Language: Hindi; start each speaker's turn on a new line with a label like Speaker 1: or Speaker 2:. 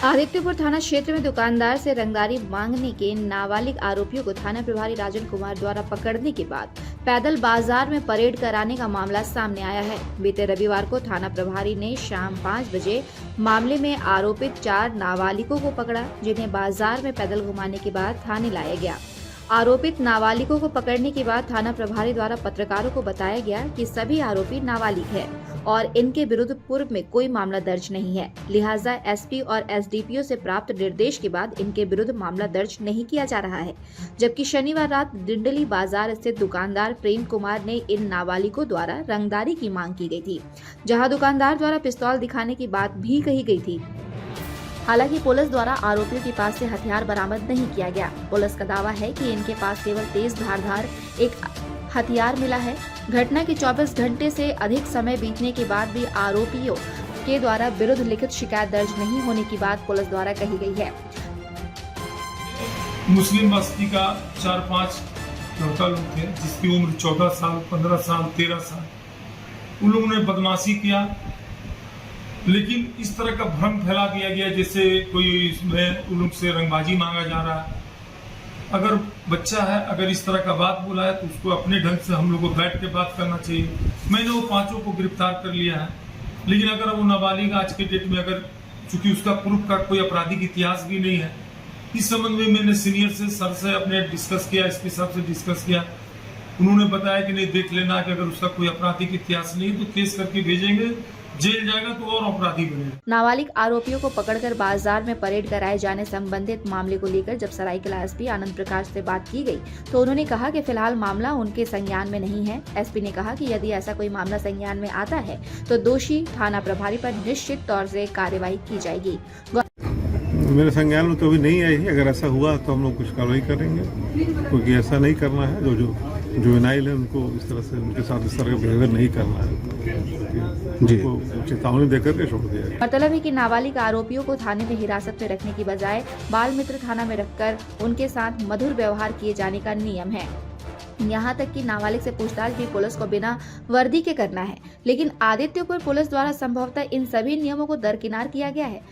Speaker 1: आदित्यपुर थाना क्षेत्र में दुकानदार से रंगदारी मांगने के नाबालिग आरोपियों को थाना प्रभारी राजन कुमार द्वारा पकड़ने के बाद पैदल बाजार में परेड कराने का मामला सामने आया है। बीते रविवार को थाना प्रभारी ने शाम 5 बजे मामले में आरोपित 4 नाबालिगों को पकड़ा, जिन्हें बाजार में पैदल घुमाने के बाद थाने लाया गया। आरोपित नाबालिगों को पकड़ने के बाद थाना प्रभारी द्वारा पत्रकारों को बताया गया कि सभी आरोपी नाबालिग हैं और इनके विरुद्ध पूर्व में कोई मामला दर्ज नहीं है, लिहाजा एसपी और एसडीपीओ से प्राप्त निर्देश के बाद इनके विरुद्ध मामला दर्ज नहीं किया जा रहा है। जबकि शनिवार रात डिंडली बाजार स्थित दुकानदार प्रेम कुमार ने इन नाबालिगों द्वारा रंगदारी की मांग की गई थी, जहां दुकानदार द्वारा पिस्तौल दिखाने की बात भी कही गई थी। हालांकि पुलिस द्वारा आरोपियों के पास से हथियार बरामद नहीं किया गया। पुलिस का दावा है कि इनके पास केवल तेज धारदार एक हथियार मिला है। घटना के 24 घंटे से अधिक समय बीतने के बाद भी आरोपियों के द्वारा विरुद्ध लिखित शिकायत दर्ज नहीं होने की बात पुलिस द्वारा कही गई है।
Speaker 2: मुस्लिम बस्ती का 4-5 लड़का लोग थे, जिसकी उम्र 14 साल, 15 साल, 13 साल। उन लोगों ने बदमाशी किया, लेकिन इस तरह का भ्रम फैला दिया गया जैसे कोई इसमें उन लोग से रंगबाजी मांगा जा रहा है। अगर बच्चा है, अगर इस तरह का बात बोला है तो उसको अपने ढंग से हम लोग को बैठ के बात करना चाहिए। मैंने वो 5 को गिरफ्तार कर लिया है, लेकिन अगर वो नाबालिग आज के डेट में, अगर चूंकि उसका पूर्व का कोई आपराधिक इतिहास भी नहीं है, इस संबंध में मैंने सीनियर से, सर से अपने डिस्कस किया, एसपी साहब से डिस्कस किया। उन्होंने बताया कि नहीं, देख लेना कि अगर उसका कोई आपराधिक इतिहास नहीं तो केस करके भेजेंगे, जेल जाएगा तो और अपराधी बनेगा।
Speaker 1: नाबालिग आरोपियों को पकड़कर बाजार में परेड कराए जाने संबंधित मामले को लेकर जब सरायकेला एसपी आनंद प्रकाश से बात की गई तो उन्होंने कहा कि फिलहाल मामला उनके संज्ञान में नहीं है। एसपी ने कहा कि यदि ऐसा कोई मामला संज्ञान में आता है तो दोषी थाना प्रभारी पर निश्चित तौर से कार्यवाही की जाएगी।
Speaker 3: मेरे संज्ञान में तो अभी नहीं आई है। अगर ऐसा हुआ तो हम लोग कुछ कार्रवाई करेंगे, क्योंकि ऐसा नहीं करना है। जो जुवेनाइल है उनको इस तरह से, उनके साथ इस तरह का बिहेवियर नहीं करना है जी। उनको चेतावनी देकर के छोड़ दिया।
Speaker 1: मतलब है कि नाबालिग आरोपियों को थाने में हिरासत में रखने की बजाय बाल मित्र थाना में रखकर उनके साथ मधुर व्यवहार किए जाने का नियम है। यहाँ तक कि नाबालिग से पूछताछ भी पुलिस को बिना वर्दी के करना है, लेकिन आदित्यपुर पुलिस द्वारा संभवतः इन सभी नियमों को दरकिनार किया गया है।